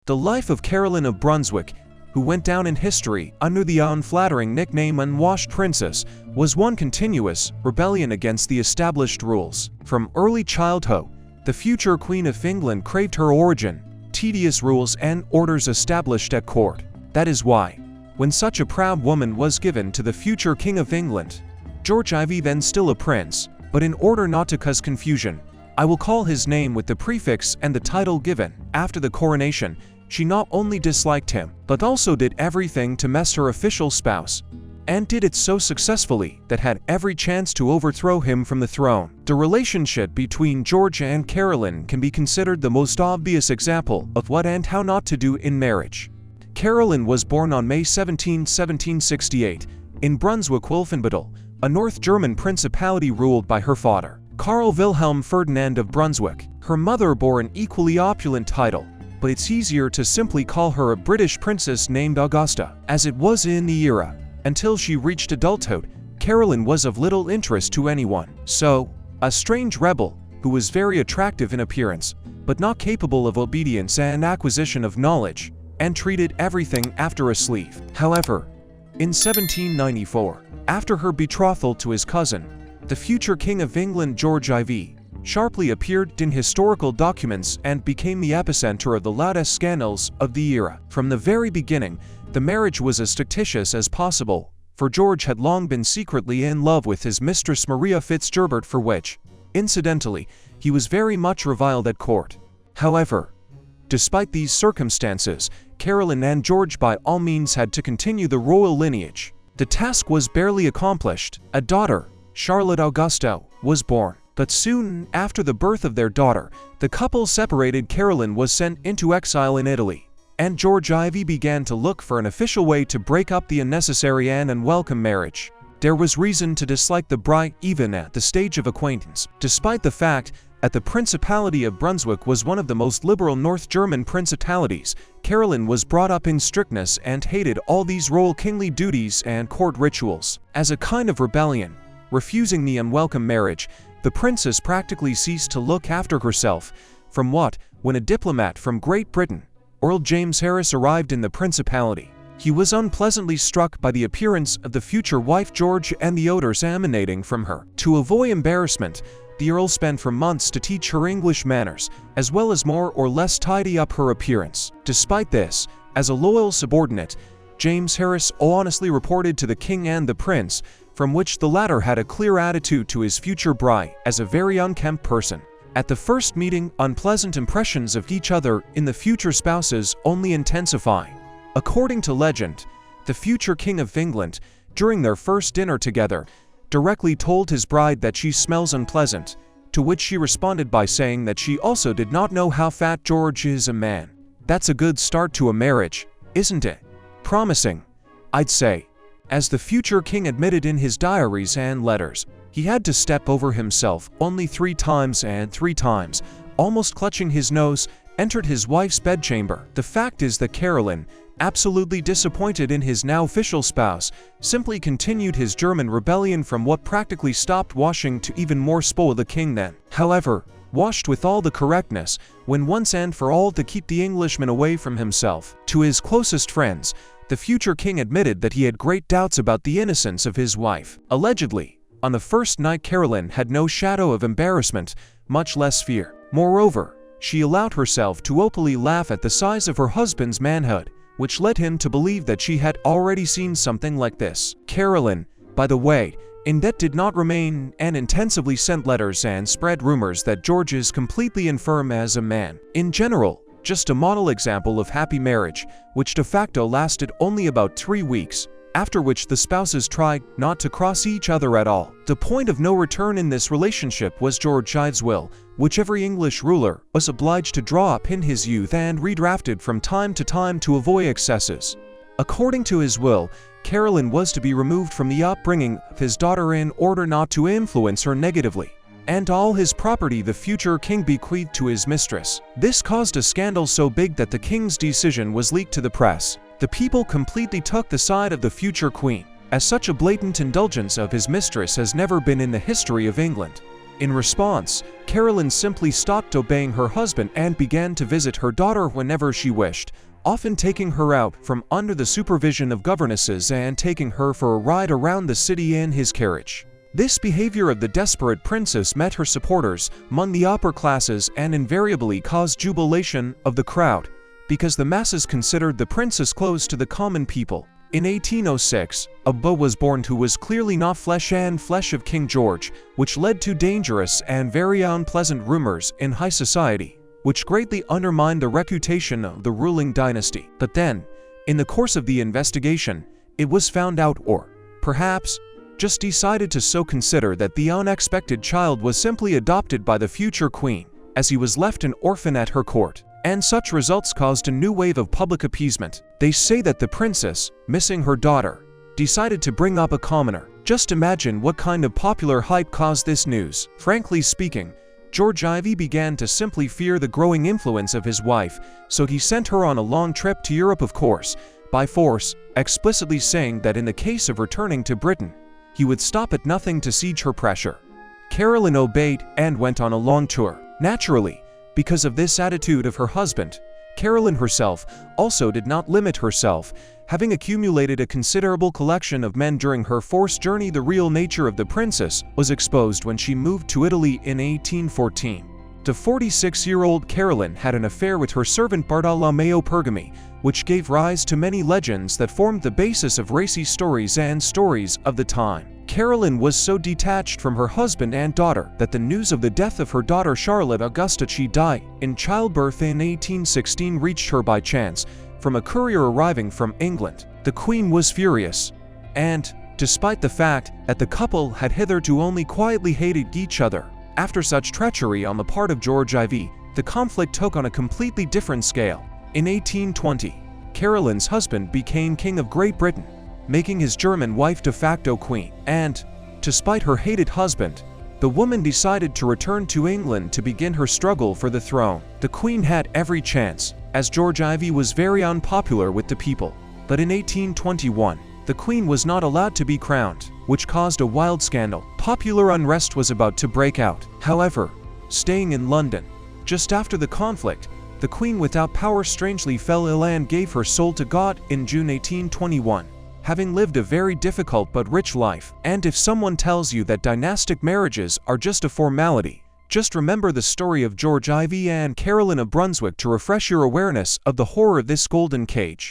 The life of Caroline of Brunswick, who went down in history under the unflattering nickname Unwashed Princess, was one continuous rebellion against the established rules. From early childhood, the future Queen of England craved her origin, tedious rules and orders established at court. That is why, when such a proud woman was given to the future King of England, George IV, then still a prince, but in order not to cause confusion, I will call his name with the prefix and the title given. After the coronation, she not only disliked him, but also did everything to mess her official spouse, and did it so successfully that had every chance to overthrow him from the throne. The relationship between George and Caroline can be considered the most obvious example of what and how not to do in marriage. Caroline was born on May 17, 1768, in Brunswick-Wolfenbüttel, a North German principality ruled by her father, Karl Wilhelm Ferdinand of Brunswick. Her mother bore an equally opulent title, but it's easier to simply call her a British princess named Augusta, as it was in the era. Until she reached adulthood, Caroline was of little interest to anyone. So, a strange rebel, who was very attractive in appearance, but not capable of obedience and acquisition of knowledge, and treated everything after a sleeve. However, in 1794, after her betrothal to his cousin, the future King of England George IV, sharply appeared in historical documents and became the epicenter of the loudest scandals of the era. From the very beginning, the marriage was as fictitious as possible, for George had long been secretly in love with his mistress Maria Fitzgerbert, for which, incidentally, he was very much reviled at court. However, despite these circumstances, Caroline and George by all means had to continue the royal lineage. The task was barely accomplished. A daughter, Charlotte Augusta, was born. But soon after the birth of their daughter, the couple separated. Caroline was sent into exile in Italy, and George IV began to look for an official way to break up the unnecessary and unwelcome marriage. There was reason to dislike the bride even at the stage of acquaintance, despite the fact that the Principality of Brunswick was one of the most liberal North German principalities. Caroline was brought up in strictness and hated all these royal kingly duties and court rituals. As a kind of rebellion, refusing the unwelcome marriage, the princess practically ceased to look after herself. When a diplomat from Great Britain, Earl James Harris, arrived in the principality, he was unpleasantly struck by the appearance of the future wife George and the odors emanating from her. To avoid embarrassment, the Earl spent for months to teach her English manners, as well as more or less tidy up her appearance. Despite this, as a loyal subordinate, James Harris honestly reported to the king and the prince, from which the latter had a clear attitude to his future bride as a very unkempt person. At the first meeting, unpleasant impressions of each other in the future spouses only intensified. According to legend, the future King of England, during their first dinner together, directly told his bride that she smells unpleasant, to which she responded by saying that she also did not know how fat George is a man. That's a good start to a marriage, isn't it? Promising, I'd say. As the future king admitted in his diaries and letters, he had to step over himself only 3 times, and 3 times, almost clutching his nose, entered his wife's bedchamber. The fact is that Caroline, absolutely disappointed in his now official spouse, simply continued his German rebellion from what practically stopped washing to even more spoil the king then. However, washed with all the correctness, when once and for all to keep the Englishman away from himself. To his closest friends, the future king admitted that he had great doubts about the innocence of his wife. Allegedly, on the first night Caroline had no shadow of embarrassment, much less fear. Moreover, she allowed herself to openly laugh at the size of her husband's manhood, which led him to believe that she had already seen something like this. Caroline, by the way, in debt did not remain, and intensively sent letters and spread rumors that George is completely infirm as a man. In general, just a model example of happy marriage, which de facto lasted only about 3 weeks, after which the spouses tried not to cross each other at all. The point of no return in this relationship was George I's will, which every English ruler was obliged to draw up in his youth and redrafted from time to time to avoid excesses. According to his will, Caroline was to be removed from the upbringing of his daughter in order not to influence her negatively, and all his property the future king bequeathed to his mistress. This caused a scandal so big that the king's decision was leaked to the press. The people completely took the side of the future queen, as such a blatant indulgence of his mistress has never been in the history of England. In response, Carolyn simply stopped obeying her husband and began to visit her daughter whenever she wished, often taking her out from under the supervision of governesses and taking her for a ride around the city in his carriage. This behavior of the desperate princess met her supporters among the upper classes and invariably caused jubilation of the crowd, because the masses considered the princess close to the common people. In 1806, a beau was born who was clearly not flesh and flesh of King George, which led to dangerous and very unpleasant rumors in high society, which greatly undermined the reputation of the ruling dynasty. But then, in the course of the investigation, it was found out, or perhaps just decided to so consider, that the unexpected child was simply adopted by the future queen, as he was left an orphan at her court. And such results caused a new wave of public appeasement. They say that the princess, missing her daughter, decided to bring up a commoner. Just imagine what kind of popular hype caused this news. Frankly speaking, George IV began to simply fear the growing influence of his wife, so he sent her on a long trip to Europe, of course, by force, explicitly saying that in the case of returning to Britain, he would stop at nothing to siege her pressure. Carolyn obeyed and went on a long tour. Naturally, because of this attitude of her husband, Carolyn herself also did not limit herself, having accumulated a considerable collection of men during her forced journey. The real nature of the princess was exposed when she moved to Italy in 1814. The 46-year-old Carolyn had an affair with her servant Bartolomeo Pergami, which gave rise to many legends that formed the basis of racy stories and stories of the time. Carolyn was so detached from her husband and daughter that the news of the death of her daughter Charlotte Augusta, she died in childbirth in 1816, reached her by chance from a courier arriving from England. The Queen was furious, and, despite the fact that the couple had hitherto only quietly hated each other, after such treachery on the part of George IV, the conflict took on a completely different scale. In 1820, Carolyn's husband became King of Great Britain, making his German wife de facto queen. And, despite her hated husband, the woman decided to return to England to begin her struggle for the throne. The Queen had every chance, as George IV was very unpopular with the people. But in 1821, the Queen was not allowed to be crowned, which caused a wild scandal. Popular unrest was about to break out. However, staying in London, just after the conflict, the Queen without power strangely fell ill and gave her soul to God in June 1821. Having lived a very difficult but rich life. And if someone tells you that dynastic marriages are just a formality, just remember the story of George IV and Carolyn of Brunswick to refresh your awareness of the horror of this golden cage.